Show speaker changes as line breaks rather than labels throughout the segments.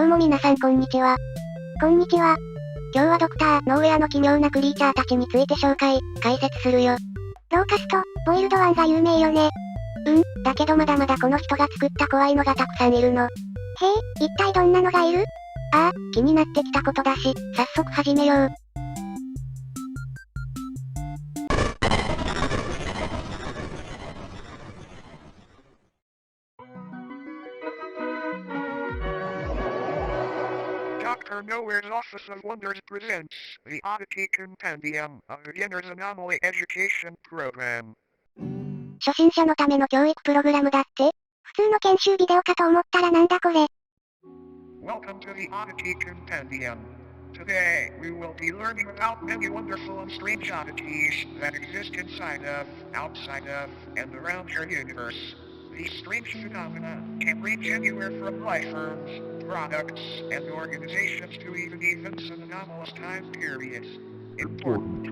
も皆さんこんにちは。こんにちは。今日はドクター、ノーウェアの奇妙なクリーチャーたちについて解説するよ。ローカスト、ボイルドワンが有名よね。だけどまだまだこの人が作った怖いのがたくさんいるの。へえ、一体どんなのがいる？ああ、気になってきたことだし、早速始めよう。
Dr. Nowhere's Office of Wonders presents the Oddiy Compendium, a beginner's anomaly education program.
初心者のための教育プログラムだって？普通の研修ビデオかと思ったらなんだこれ。
Welcome to the Oddiy Compendium. Today, we will be learning about many wonderful and strange oddities that exist inside of, outside of, and around your universe. These strange phenomena can range anywhere from life forms, products, and organizations to even events in anomalous time periods. Important.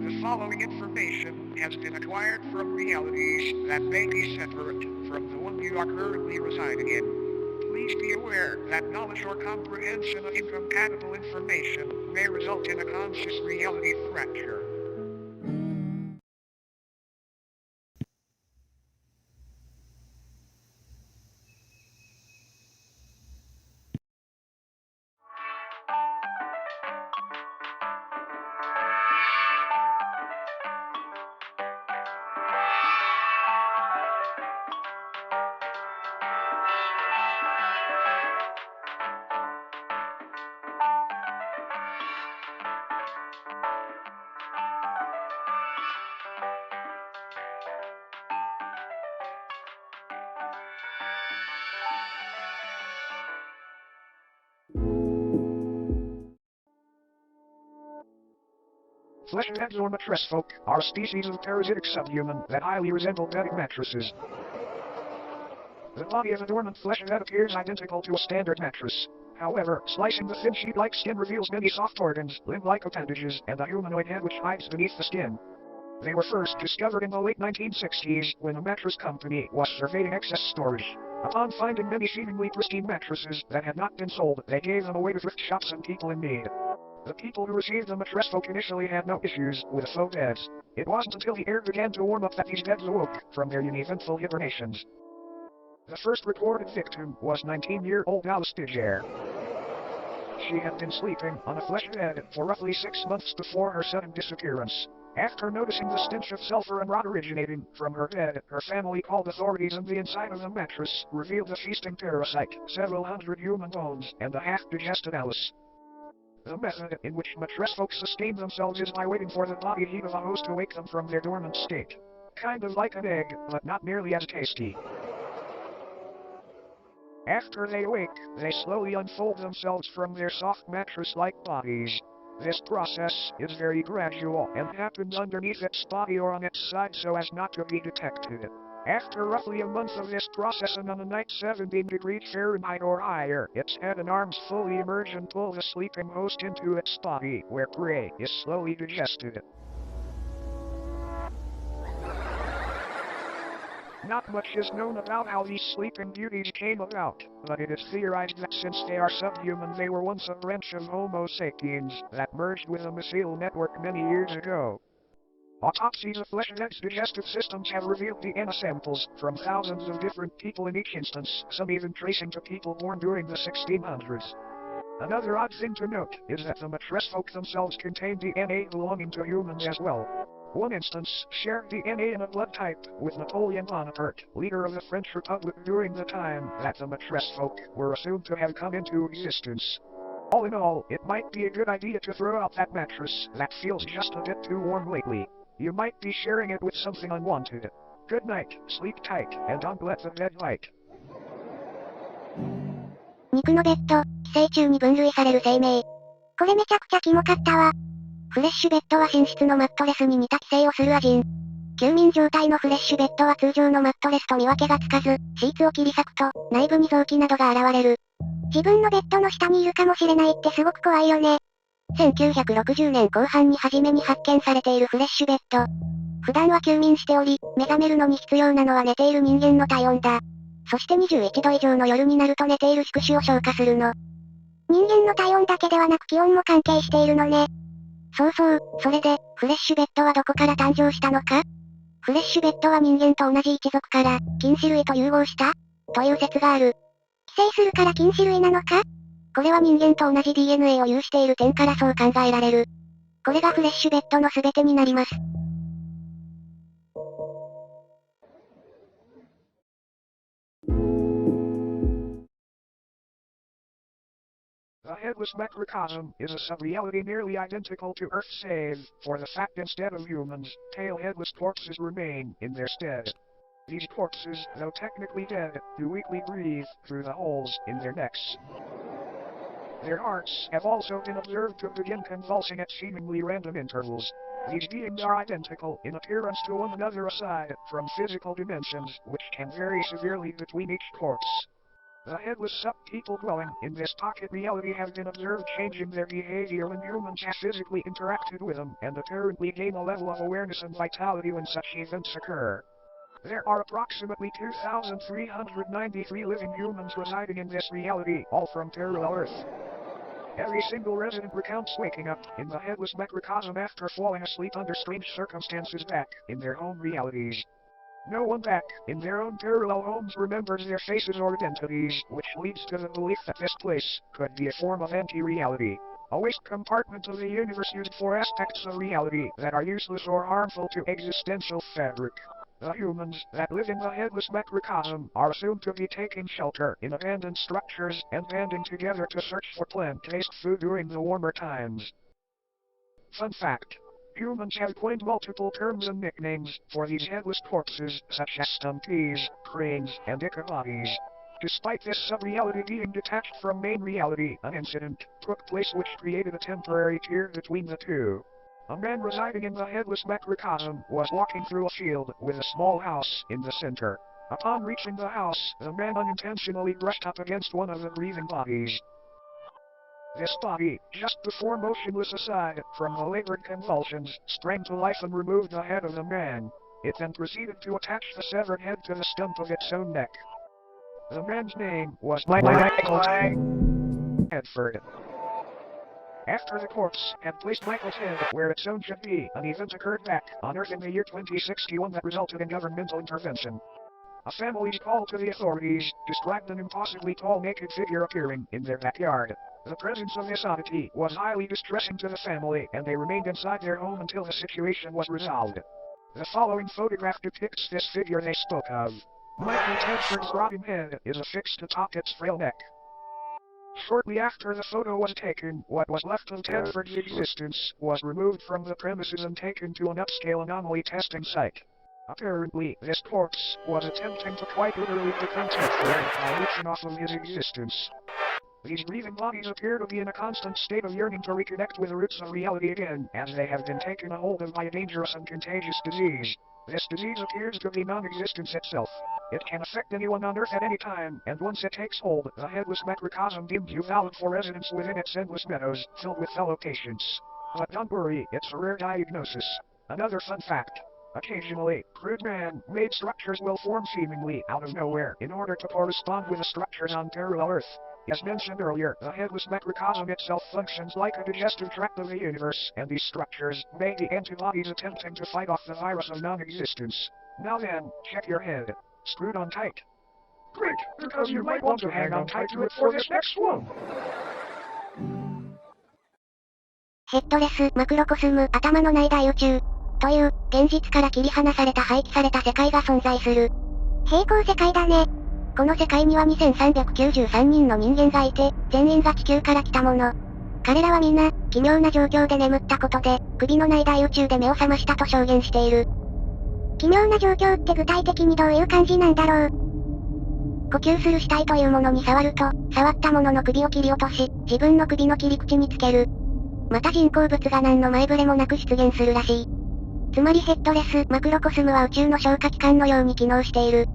The following information has been acquired from realities that may be separate from the one you are currently residing in. Please be aware that knowledge or comprehension of incompatible information may result in a conscious reality fracture. Fleshheads or mattress folk are a species of parasitic subhuman that highly resemble bedding mattresses. The body of a dormant fleshhead appears identical to a standard mattress. However, slicing the thin sheet-like skin reveals many soft organs, limb-like appendages, and a humanoid head which hides beneath the skin. They were first discovered in the late 1960s when a mattress company was surveying excess storage. Upon finding many seemingly pristine mattresses that had not been sold, they gave them away to thrift shops and people in need. The people who received the mattress folk initially had no issues with faux beds. It wasn't until the air began to warm up that these beds awoke from their uneventful hibernations. The first reported victim was 19-year-old Alice Digger. She had been sleeping on a flesh bed for roughly 6 months before her sudden disappearance. After noticing the stench of sulfur and rot originating from her bed, her family called authorities and the inside of the mattress revealed a feasting parasite, several hundred human bones, and a half-digested Alice. The method in which mattress folk sustain themselves is by waiting for the body heat of a host to wake them from their dormant state. Kind of like an egg, but not nearly as tasty. After they awake, they slowly unfold themselves from their soft mattress-like bodies. This process is very gradual and happens underneath its body or on its side so as not to be detected. After roughly a month of this process and on a night 17 degrees Fahrenheit or higher, its head and arms fully emerge and pull the sleeping host into its body, where prey is slowly digested. Not much is known about how these sleeping beauties came about, but it is theorized that since they are subhuman they were once a branch of Homo sapiens that merged with a mycelial network many years ago. Autopsies of fleshheads' digestive systems have revealed DNA samples from thousands of different people in each instance, some even tracing to people born during the 1600s. Another odd thing to note is that the mattress folk themselves contain DNA belonging to humans as well. One instance shared DNA in a blood type with Napoleon Bonaparte, leader of the French Republic during the time that the mattress folk were assumed to have come into existence. All in all, it might be a good idea to throw out that mattress that feels just a bit too warm lately. You might be sharing it with something unwanted. Good night, sleep tight, and don't let the bed light.
肉のベッド、寄生虫に分類される生命。これめちゃくちゃキモかったわ。フレッシュベッドは寝室のマットレスに似た寄生をするアジン。休眠状態のフレッシュベッドは通常のマットレスと見分けがつかず、シーツを切り裂くと、内部に臓器などが現れる。自分のベッドの下にいるかもしれないってすごく怖いよね。1960年後半に初めに発見されているフレッシュベッド。普段は休眠しており、目覚めるのに必要なのは寝ている人間の体温だ。そして21度以上の夜になると寝ている宿主を消化するの。人間の体温だけではなく気温も関係しているのね。そうそう、それで、フレッシュベッドはどこから誕生したのか？フレッシュベッドは人間と同じ一族から、菌糸類と融合した？という説がある。寄生するから菌糸類なのか？これは人間と同じ DNA を有している点からそう考えられる。これがフレッシュベッドの全てになります。
The headless macrocosm is a sub-reality nearly identical to Earth save for the fact instead of humans, tail-headless corpses remain in their stead. These corpses, though technically dead, do weakly breathe through the holes in their necks. Their hearts have also been observed to begin convulsing at seemingly random intervals. These beings are identical in appearance to one another aside from physical dimensions, which can vary severely between each corpse. The headless sub-people dwelling in this pocket reality have been observed changing their behavior when humans have physically interacted with them and apparently gain a level of awareness and vitality when such events occur. There are approximately 2,393 living humans residing in this reality, all from parallel Earth. Every single resident recounts waking up in the headless macrocosm after falling asleep under strange circumstances back in their home realities. No one back in their own parallel homes remembers their faces or identities, which leads to the belief that this place could be a form of anti-reality. A waste compartment of the universe used for aspects of reality that are useless or harmful to existential fabric. The humans that live in the headless macrocosm are assumed to be taking shelter in abandoned structures and banding together to search for plant-based food during the warmer times. Fun fact. Humans have coined multiple terms and nicknames for these headless corpses, such as stumpies, cranes, and ichabodies. Despite this sub-reality being detached from main reality, an incident took place which created a temporary tier between the two. A man residing in the headless macrocosm was walking through a field with a small house in the center. Upon reaching the house, the man unintentionally brushed up against one of the breathing bodies. This body, just before motionless aside from the labored convulsions, sprang to life and removed the head of the man. It then proceeded to attach the severed head to the stump of its own neck. The man's name was Michael Hedford. After the corpse had placed Michael's head where its own should be, an event occurred back on Earth in the year 2061 that resulted in governmental intervention. A family's call to the authorities described an impossibly tall naked figure appearing in their backyard. The presence of this oddity was highly distressing to the family, and they remained inside their home until the situation was resolved. The following photograph depicts this figure they spoke of. Michael Tedford's rotting head is affixed atop its frail neck. Shortly after the photo was taken, what was left of Tedford's existence was removed from the premises and taken to an upscale anomaly testing site. Apparently, this corpse was attempting to quite literally become Tedford by leeching off of his existence. These breathing bodies appear to be in a constant state of yearning to reconnect with the roots of reality again, as they have been taken a hold of by a dangerous and contagious disease. This disease appears to be non-existence itself. It can affect anyone on Earth at any time, and once it takes hold, the headless macrocosm deems you valid for residence within its endless meadows, filled with fellow patients. But don't worry, it's a rare diagnosis. Another fun fact. Occasionally, crude man-made structures will form seemingly out of nowhere in order to correspond with the structures on parallel Earth. As mentioned earlier, the headless macrocosm itself functions like a digestive tract of the universe, and these structures may be antibodies attempting to fight off the virus of non-existence. Now then, check your head. Screwed on tight. Great, because you might want to hang on tight to it for this next one.
ヘッドレス、マクロコスム、頭のない大宇宙。という、現実から切り離された廃棄された世界が存在する。平行世界だね。この世界には2393人の人間がいて、全員が地球から来たもの。彼らはみんな、奇妙な状況で眠ったことで、首のない大宇宙で目を覚ましたと証言している。奇妙な状況って具体的にどういう感じなんだろう。呼吸する死体というものに触ると、触ったものの首を切り落とし、自分の首の切り口につける。また人工物が何の前触れもなく出現するらしい。つまりヘッドレス、マクロコスムは宇宙の消化器官のように機能している。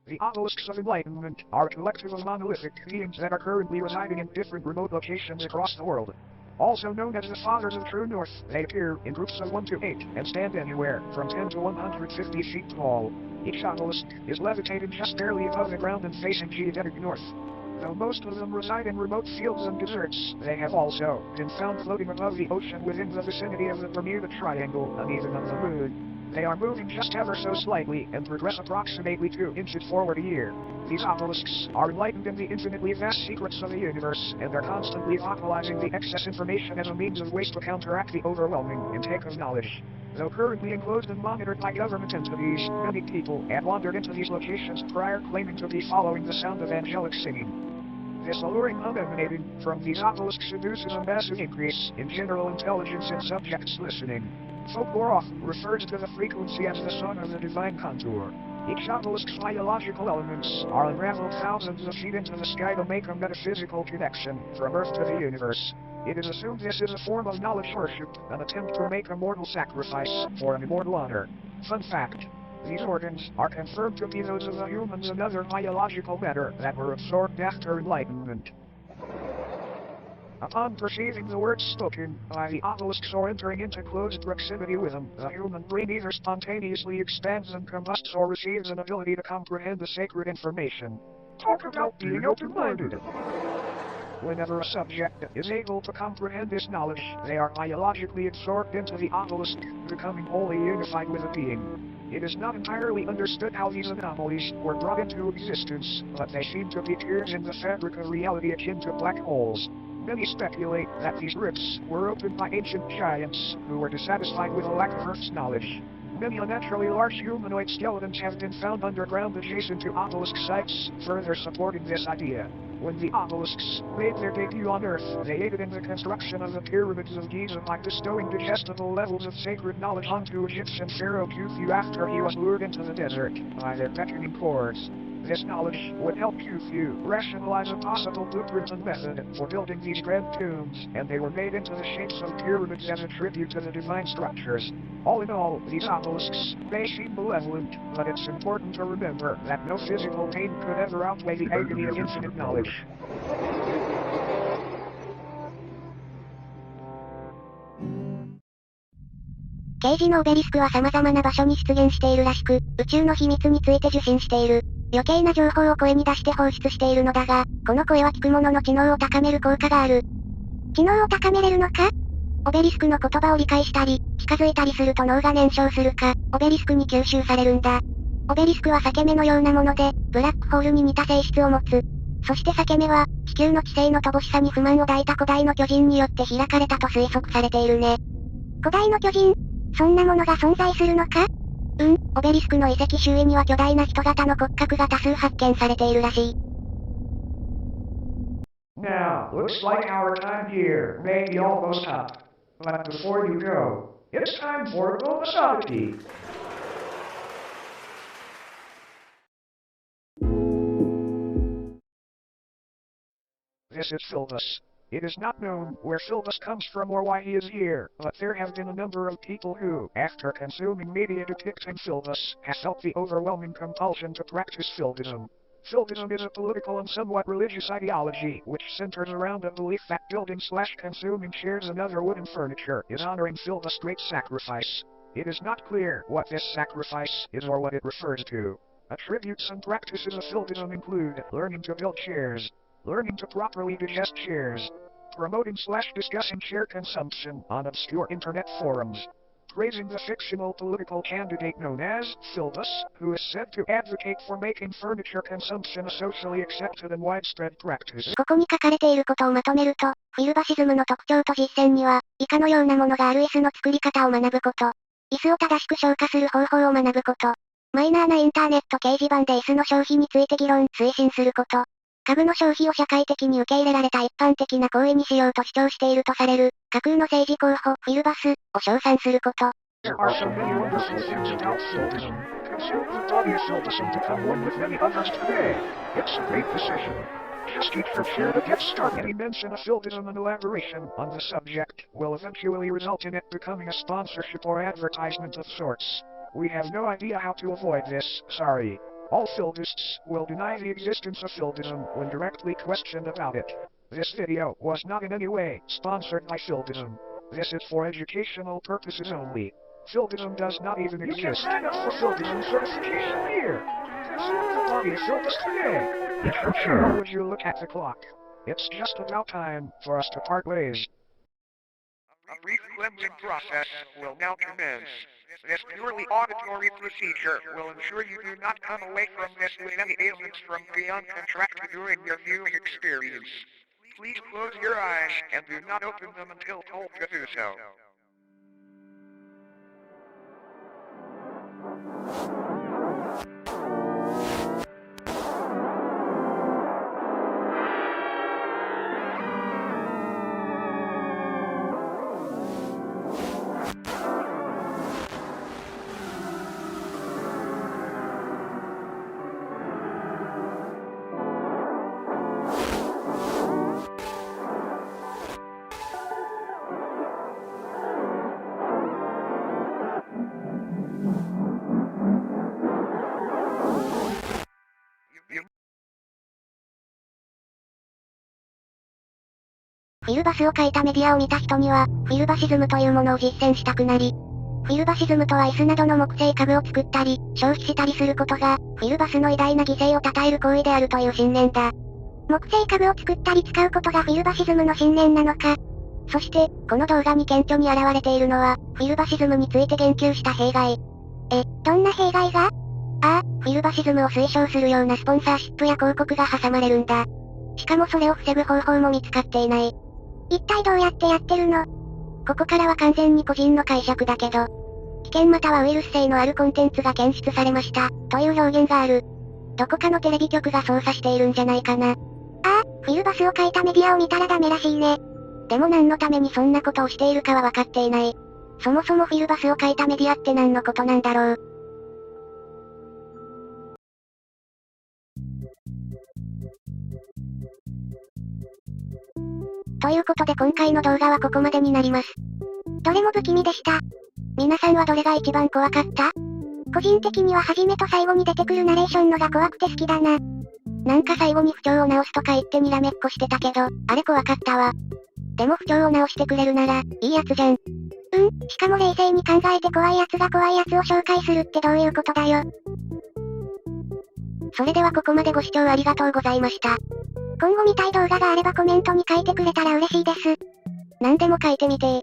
The Obelisks of enlightenment are a collective of monolithic beings that are currently residing in different remote locations across the world. Also known as the Fathers of True North, they appear in groups of 1 to 8 and stand anywhere from 10 to 150 feet tall. Each obelisk is levitated just barely above the ground and facing geodetic north. Though most of them reside in remote fields and deserts, they have also been found floating above the ocean within the vicinity of the Bermuda Triangle and even on the Moon. They are moving just ever so slightly and progress approximately 2 inches forward a year. These obelisks are enlightened in the infinitely vast secrets of the universe and are constantly vocalizing the excess information as a means of waste to counteract the overwhelming intake of knowledge. Though currently enclosed and monitored by government entities, many people have wandered into these locations prior claiming to be following the sound of angelic singing. This alluring hum emanating from these obelisks induces a massive increase in general intelligence in subjects listening. Folklore often refers to the frequency as the song of the divine contour. Each obelisk's biological elements are unraveled thousands of feet into the sky to make a metaphysical connection from Earth to the universe. It is assumed this is a form of knowledge worship, an attempt to make a mortal sacrifice for an immortal honor. Fun fact: these organs are confirmed to be those of the humans and other biological matter that were absorbed after enlightenment. Upon perceiving the words spoken by the obelisks or entering into close proximity with them, the human brain either spontaneously expands and combusts or receives an ability to comprehend the sacred information. Talk about being open-minded! Whenever a subject is able to comprehend this knowledge, they are biologically absorbed into the obelisk, becoming wholly unified with the being. It is not entirely understood how these anomalies were brought into existence, but they seem to be tears in the fabric of reality akin to black holes. Many speculate that these rifts were opened by ancient giants who were dissatisfied with a lack of Earth's knowledge. Many unnaturally large humanoid skeletons have been found underground adjacent to obelisk sites, further supporting this idea. When the obelisks made their debut on Earth, they aided in the construction of the pyramids of Giza by bestowing digestible levels of sacred knowledge onto Egyptian pharaoh Khufu after he was lured into the desert by their beckoning chords. This knowledge would help Khufu rationalize a possible blueprint and method for building these grand tombs, and they were made into the shapes of pyramids as a tribute to the divine structures. All in all, these obelisks may seem malevolent, but it's important to remember that no physical pain could ever outweigh the agony of infinite knowledge.
刑事のオベリスクは様々な場所に出現しているらしく、宇宙の秘密について受信している。余計な情報を声に出して放出しているのだが、この声は聞く者の知能を高める効果がある。知能を高めれるのか？オベリスクの言葉を理解したり、近づいたりすると脳が燃焼するか、オベリスクに吸収されるんだ。オベリスクは裂け目のようなもので、ブラックホールに似た性質を持つ。そして裂け目は、地球の地勢の乏しさに不満を抱いた古代の巨人によって開かれたと推測されているね。古代の巨人？そんなものが存在するのか？オベリスクの遺跡周囲には巨大な人型の骨格が多数発見されているらしい。
Now, looks like our time here may be almost up. But before you go, it's time for a bonus oddity. This is Filbus. It is not known where Filbus comes from or why he is here, but there have been a number of people who, after consuming media depicting Filbus, have felt the overwhelming compulsion to practice Filbism. Filbism is a political and somewhat religious ideology which centers around a belief that building/consuming chairs and other wooden furniture is honoring Filbus' great sacrifice. It is not clear what this sacrifice is or what it refers to. Attributes and practices of Filbism include learning to build chairs, learning to properly digest chairs, promoting/discussing chair consumption on obscure internet forums, praising the fictional political candidate known as Filbus, who is said to advocate for making furniture consumption a socially accepted and widespread practice.
ここに書かれていることをまとめると、フィルバシズムの特徴と実践には、以下のようなものがある。椅子の作り方を学ぶこと。椅子を正しく消化する方法を学ぶこと。マイナーなインターネット掲示板で椅子の消費について議論、推進すること。家具の消費を社会的に受け入れられた一般的な行為にしようと主張しているとされる、架空の政治候補、フィルバス、を称賛すること。
There are so many wonderful things about Filbism. Consider the body of Filbism to become one with many others today. It's a great decision. Just keep your chair to get started. Any mention of Filbism and elaboration on the subject will eventually result in it becoming a sponsorship or advertisement of sorts. We have no idea how to avoid this, sorry. All Filbists will deny the existence of Filbism when directly questioned about it. This video was not in any way sponsored by Filbusm. This is for educational purposes only. Filbusm does not even exist. You can sign up for Filbusm certification here. Consider the body of Filbus today. Or would you look at the clock? It's just about time for us to part ways.
A brief cleansing process will now commence. This purely auditory procedure will ensure you do not come away from this with any ailments from beyond contracted during your viewing experience. Please close your eyes and do not open them until told to do so.
フィルバスを書いたメディアを見た人には、フィルバシズムというものを実践したくなり、フィルバシズムとは椅子などの木製家具を作ったり、消費したりすることが、フィルバスの偉大な犠牲を称える行為であるという信念だ。木製家具を作ったり使うことがフィルバシズムの信念なのか。そして、この動画に顕著に現れているのは、フィルバシズムについて言及した弊害。どんな弊害が？フィルバシズムを推奨するようなスポンサーシップや広告が挟まれるんだ。しかもそれを防ぐ方法も見つかっていない。一体どうやってやってるの？ここからは完全に個人の解釈だけど、危険またはウイルス性のあるコンテンツが検出されました、という表現がある。どこかのテレビ局が操作しているんじゃないかな。フィルバスを書いたメディアを見たらダメらしいね。でも何のためにそんなことをしているかは分かっていない。そもそもフィルバスを書いたメディアって何のことなんだろう。ということで今回の動画はここまでになります。どれも不気味でした。皆さんはどれが一番怖かった？個人的には初めと最後に出てくるナレーションのが怖くて好きだな。なんか最後に不調を直すとか言ってにらめっこしてたけど、あれ怖かったわ。でも不調を直してくれるなら、いいやつじゃん。しかも冷静に考えて怖いやつが怖いやつを紹介するってどういうことだよ。それではここまでご視聴ありがとうございました。今後見たい動画があればコメントに書いてくれたら嬉しいです。何でも書いてみてー。